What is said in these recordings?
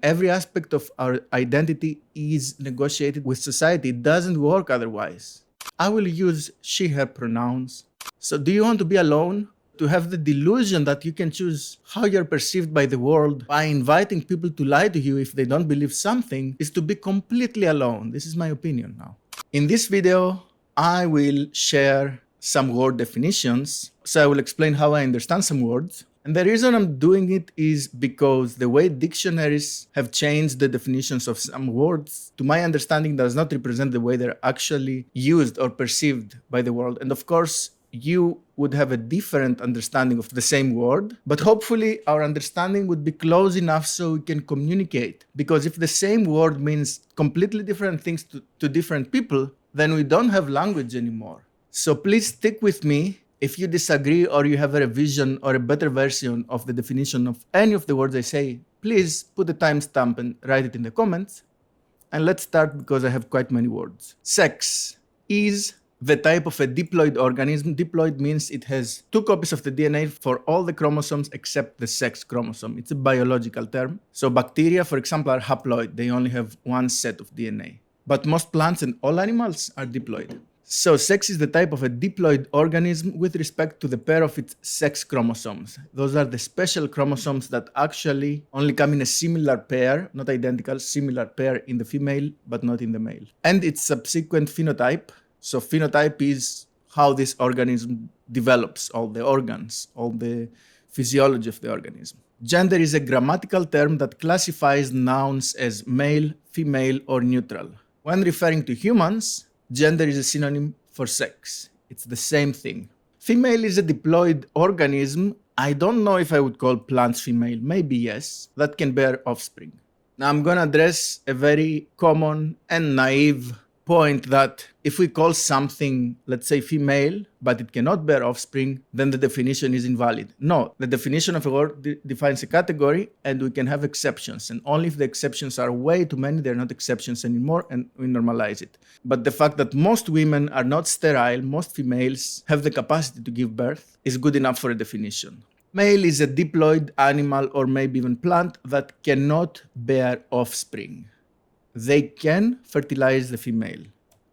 Every aspect of our identity is negotiated with society. It doesn't work otherwise. I will use she, her pronouns. So do you want to be alone? To have the delusion that you can choose how you're perceived by the world by inviting people to lie to you if they don't believe something is to be completely alone. This is my opinion now. In this video, I will share some word definitions. So I will explain how I understand some words. And the reason I'm doing it is because the way dictionaries have changed the definitions of some words, to my understanding, does not represent the way they're actually used or perceived by the world. And of course, you would have a different understanding of the same word, but hopefully our understanding would be close enough so we can communicate. Because if the same word means completely different things to different people, then we don't have language anymore. So please stick with me. If you disagree or you have a revision or a better version of the definition of any of the words I say, please put a timestamp and write it in the comments. And let's start because I have quite many words. Sex is the type of a diploid organism. Diploid means it has 2 copies of the DNA for all the chromosomes except the sex chromosome. It's a biological term. So bacteria, for example, are haploid. They only have 1 set of DNA. But most plants and all animals are diploid. So sex is the type of a diploid organism with respect to the pair of its sex chromosomes. Those are the special chromosomes that actually only come in a similar pair, not identical, similar pair in the female, but not in the male. And its subsequent phenotype. So phenotype is how this organism develops, all the organs, all the physiology of the organism. Gender is a grammatical term that classifies nouns as male, female, or neutral. When referring to humans, gender is a synonym for sex. It's the same thing. Female is a diploid organism. I don't know if I would call plants female. Maybe yes. That can bear offspring. Now I'm going to address a very common and naive point that if we call something, let's say female, but it cannot bear offspring, then the definition is invalid. No, the definition of a word defines a category and we can have exceptions. And only if the exceptions are way too many, they're not exceptions anymore and we normalize it. But the fact that most women are not sterile, most females have the capacity to give birth, is good enough for a definition. Male is a diploid animal or maybe even plant that cannot bear offspring. They can fertilize the female.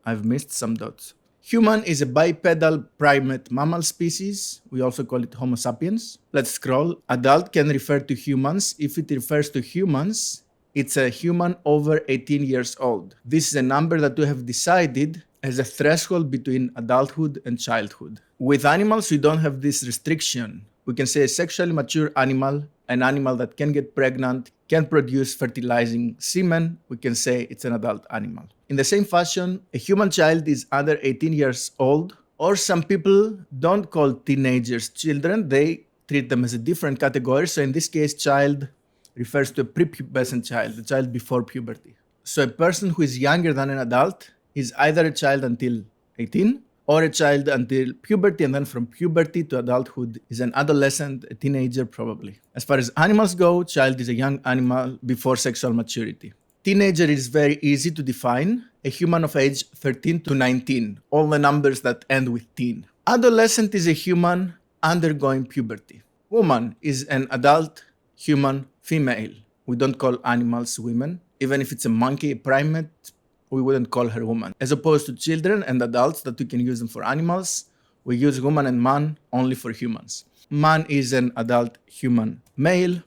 I've missed some dots. Human is a bipedal primate mammal species. We also call it Homo sapiens. Let's scroll. Adult can refer to humans. If it refers to humans, it's a human over 18 years old. This is a number that we have decided as a threshold between adulthood and childhood. With animals, we don't have this restriction. We can say a sexually mature animal, an animal that can get pregnant, can produce fertilizing semen, we can say it's an adult animal. In the same fashion, a human child is under 18 years old, or some people don't call teenagers children, they treat them as a different category. So in this case, child refers to a prepubescent child, the child before puberty. So a person who is younger than an adult is either a child until 18, or a child until puberty, and then from puberty to adulthood is an adolescent, a teenager probably. As far as animals go, child is a young animal before sexual maturity. Teenager is very easy to define, a human of age 13 to 19, all the numbers that end with teen. Adolescent is a human undergoing puberty. Woman is an adult human female. We don't call animals women. Even if it's a monkey, a primate, we wouldn't call her woman. As opposed to children and adults that we can use them for animals, we use woman and man only for humans. Man is an adult human male.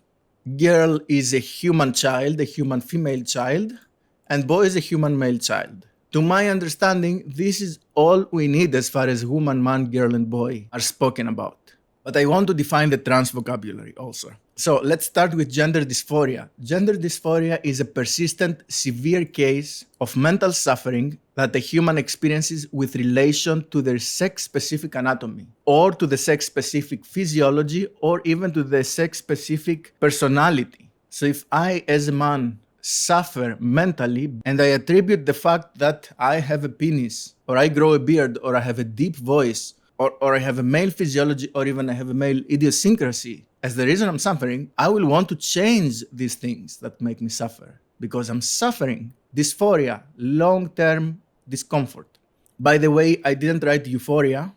Girl is a human child, a human female child. And boy is a human male child. To my understanding, this is all we need as far as woman, man, girl, and boy are spoken about. But I want to define the trans vocabulary also. So let's start with gender dysphoria. Gender dysphoria is a persistent, severe case of mental suffering that a human experiences with relation to their sex-specific anatomy, or to the sex-specific physiology, or even to the sex-specific personality. So if I, as a man, suffer mentally and I attribute the fact that I have a penis, or I grow a beard, or I have a deep voice, or I have a male physiology, or even I have a male idiosyncrasy, as the reason I'm suffering, I will want to change these things that make me suffer because I'm suffering dysphoria, long-term discomfort. By the way, I didn't write euphoria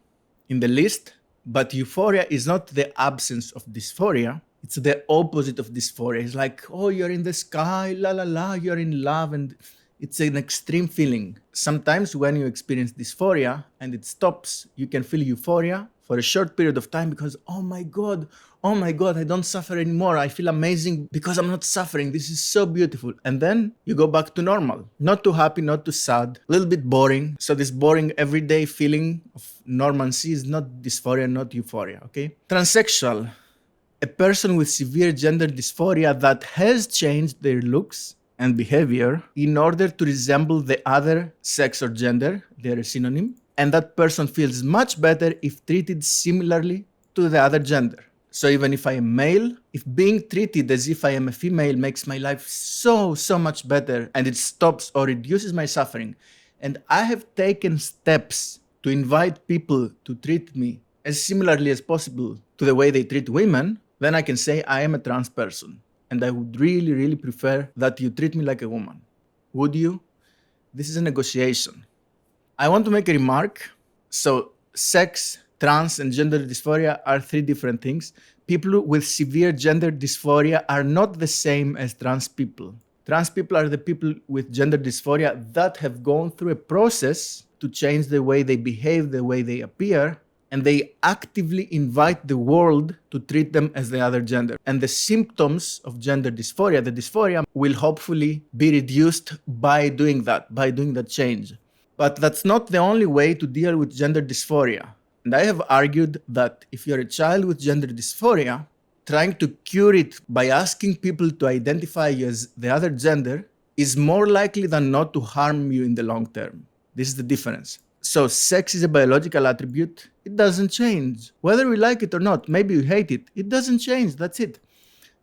in the list, but euphoria is not the absence of dysphoria. It's the opposite of dysphoria. It's like, oh, you're in the sky, la la la, you're in love, and it's an extreme feeling. Sometimes when you experience dysphoria and it stops, you can feel euphoria for a short period of time because, oh my God, I don't suffer anymore. I feel amazing because I'm not suffering. This is so beautiful. And then you go back to normal. Not too happy, not too sad, a little bit boring. So this boring everyday feeling of normalcy is not dysphoria, not euphoria, okay? Transsexual. A person with severe gender dysphoria that has changed their looks and behavior in order to resemble the other sex or gender, they're a synonym, and that person feels much better if treated similarly to the other gender. So even if I am male, if being treated as if I am a female makes my life so much better and it stops or reduces my suffering, and I have taken steps to invite people to treat me as similarly as possible to the way they treat women, then I can say I am a trans person. And I would really prefer that you treat me like a woman. Would you? This is a negotiation. I want to make a remark. So sex, trans, and gender dysphoria are three different things. People with severe gender dysphoria are not the same as trans people. Trans people are the people with gender dysphoria that have gone through a process to change the way they behave, the way they appear, and they actively invite the world to treat them as the other gender. And the symptoms of gender dysphoria, the dysphoria, will hopefully be reduced by doing that change. But that's not the only way to deal with gender dysphoria. And I have argued that if you're a child with gender dysphoria, trying to cure it by asking people to identify you as the other gender is more likely than not to harm you in the long term. This is the difference. So sex is a biological attribute. It doesn't change. Whether we like it or not, maybe we hate it, it doesn't change. That's it.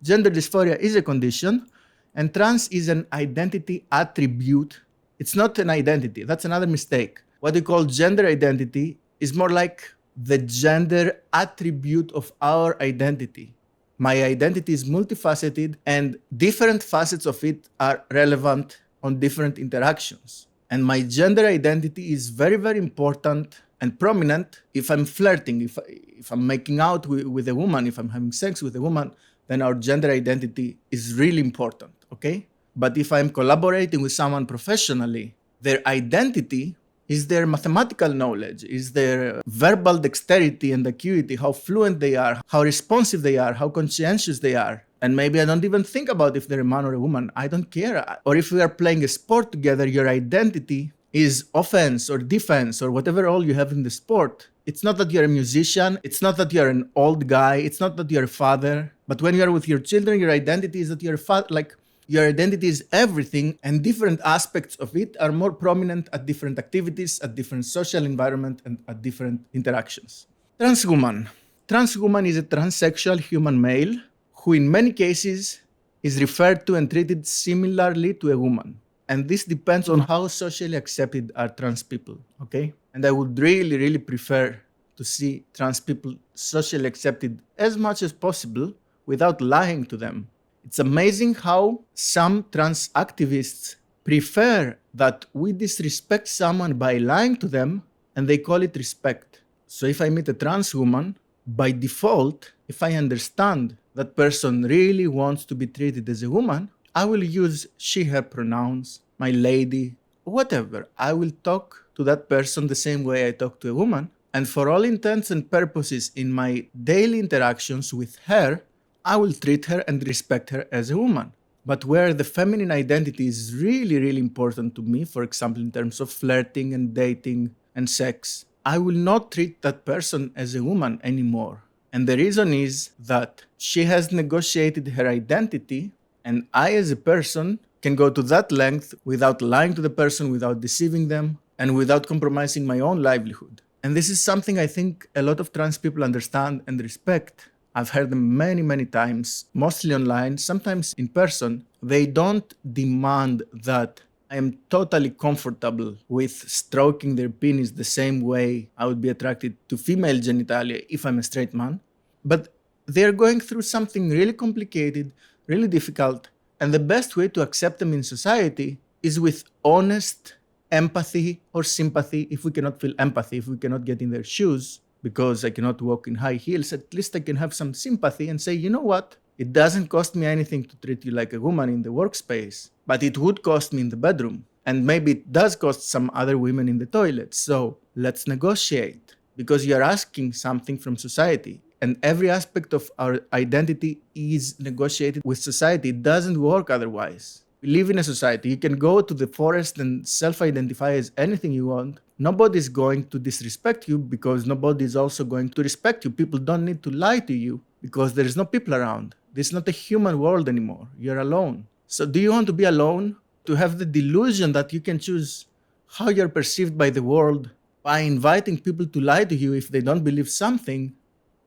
Gender dysphoria is a condition, and trans is an identity attribute. It's not an identity. That's another mistake. What we call gender identity is more like the gender attribute of our identity. My identity is multifaceted, and different facets of it are relevant on different interactions. And my gender identity is very important and prominent if I'm flirting, if I'm making out with a woman, if I'm having sex with a woman, then our gender identity is really important, okay? But if I'm collaborating with someone professionally, their identity is their mathematical knowledge, is their verbal dexterity and acuity, how fluent they are, how responsive they are, how conscientious they are. And maybe I don't even think about if they're a man or a woman. I don't care. Or if we are playing a sport together, your identity is offense or defense or whatever role you have in the sport. It's not that you're a musician. It's not that you're an old guy. It's not that you're a father. But when you're with your children, your identity is that you're a father. Like, your identity is everything, and different aspects of it are more prominent at different activities, at different social environment, and at different interactions. Trans woman. Trans woman is a transsexual human male who in many cases is referred to and treated similarly to a woman. And this depends on how socially accepted are trans people, okay? And I would really prefer to see trans people socially accepted as much as possible without lying to them. It's amazing how some trans activists prefer that we disrespect someone by lying to them, and they call it respect. So if I meet a trans woman, by default, if I understand that person really wants to be treated as a woman, I will use she, her pronouns, my lady, whatever. I will talk to that person the same way I talk to a woman. And for all intents and purposes in my daily interactions with her, I will treat her and respect her as a woman. But where the feminine identity is really important to me, for example, in terms of flirting and dating and sex, I will not treat that person as a woman anymore. And the reason is that she has negotiated her identity, and I as a person can go to that length without lying to the person, without deceiving them, and without compromising my own livelihood. And this is something I think a lot of trans people understand and respect. I've heard them many times, mostly online, sometimes in person. They don't demand that I am totally comfortable with stroking their penis the same way I would be attracted to female genitalia if I'm a straight man. But they're going through something really complicated, really difficult, and the best way to accept them in society is with honest empathy or sympathy. If we cannot feel empathy, if we cannot get in their shoes, because I cannot walk in high heels, at least I can have some sympathy and say, you know what? It doesn't cost me anything to treat you like a woman in the workspace, but it would cost me in the bedroom. And maybe it does cost some other women in the toilet. So let's negotiate, because you're asking something from society. And every aspect of our identity is negotiated with society. It doesn't work otherwise. We live in a society. You can go to the forest and self-identify as anything you want. Nobody's going to disrespect you because nobody is also going to respect you. People don't need to lie to you because there is no people around. This is not a human world anymore. You're alone. So do you want to be alone? To have the delusion that you can choose how you're perceived by the world by inviting people to lie to you if they don't believe something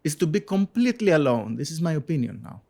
is to be completely alone. This is my opinion now.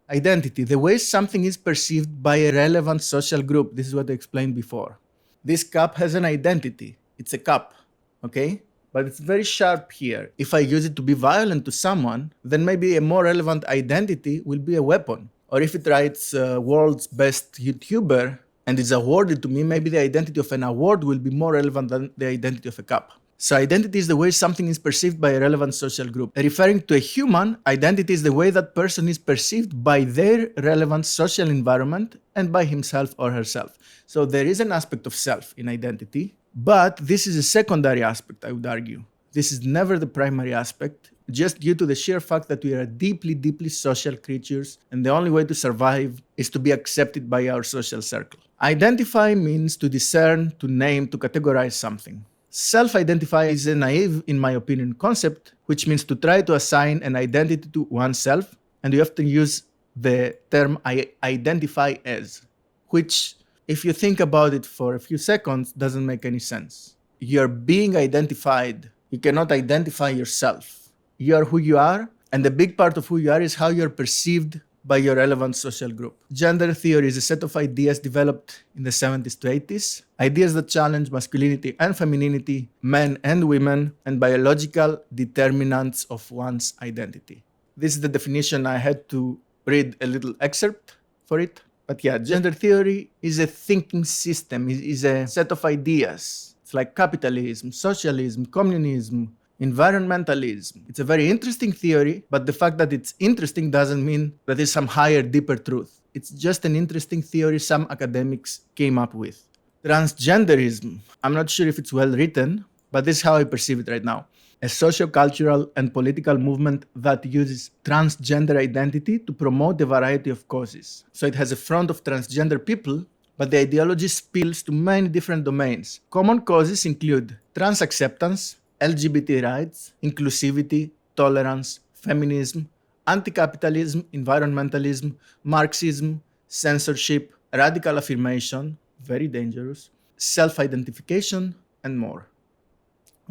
Identity, the way something is perceived by a relevant social group. This is what I explained before. This cup has an identity. It's a cup, okay? But it's very sharp here. If I use it to be violent to someone, then maybe a more relevant identity will be a weapon. Or if it writes world's best YouTuber and is awarded to me, maybe the identity of an award will be more relevant than the identity of a cup. So identity is the way something is perceived by a relevant social group. Referring to a human, identity is the way that person is perceived by their relevant social environment and by himself or herself. So there is an aspect of self in identity, but this is a secondary aspect, I would argue. This is never the primary aspect, just due to the sheer fact that we are deeply, deeply social creatures, and the only way to survive is to be accepted by our social circle. Identify means to discern, to name, to categorize something. Self-identify is a naive, in my opinion, concept, which means to try to assign an identity to oneself, and you have to use the term identify as, which, if you think about it for a few seconds, doesn't make any sense. You're being identified. You cannot identify yourself. You are who you are, and a big part of who you are is how you're perceived by your relevant social group. Gender theory is a set of ideas developed in the 70s to 80s, ideas that challenge masculinity and femininity, men and women, and biological determinants of one's identity. This is the definition. I had to read a little excerpt for it. But yeah, gender theory is a thinking system, is a set of ideas. It's like capitalism, socialism, communism, environmentalism. It's a very interesting theory, but the fact that it's interesting doesn't mean that there's some higher, deeper truth. It's just an interesting theory some academics came up with. Transgenderism. I'm not sure if it's well written, but this is how I perceive it right now. A socio-cultural and political movement that uses transgender identity to promote a variety of causes. So it has a front of transgender people, but the ideology spills to many different domains. Common causes include trans acceptance, LGBT rights, inclusivity, tolerance, feminism, anti-capitalism, environmentalism, Marxism, censorship, radical affirmation, very dangerous, self-identification, and more.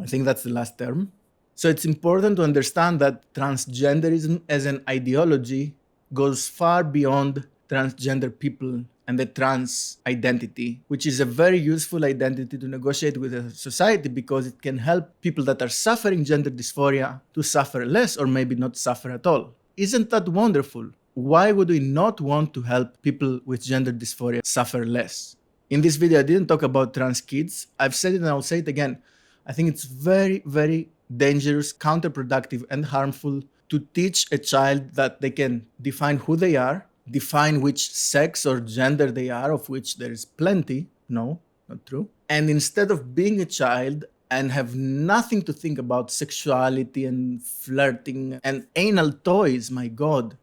I think that's the last term. So it's important to understand that transgenderism as an ideology goes far beyond transgender people and the trans identity, which is a very useful identity to negotiate with a society because it can help people that are suffering gender dysphoria to suffer less or maybe not suffer at all. Isn't that wonderful? Why would we not want to help people with gender dysphoria suffer less? In this video, I didn't talk about trans kids. I've said it and I'll say it again. I think it's very, very dangerous, counterproductive, and harmful to teach a child that they can define who they are, define which sex or gender they are, of which there is plenty. No, not true. And instead of being a child and have nothing to think about sexuality and flirting and anal toys, my God.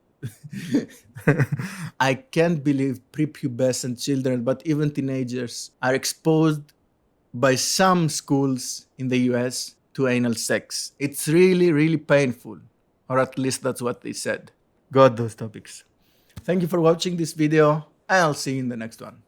I can't believe prepubescent children, but even teenagers, are exposed by some schools in the US to anal sex. It's really, really painful. Or at least that's what they said. God, those topics. Thank you for watching this video, and I'll see you in the next one.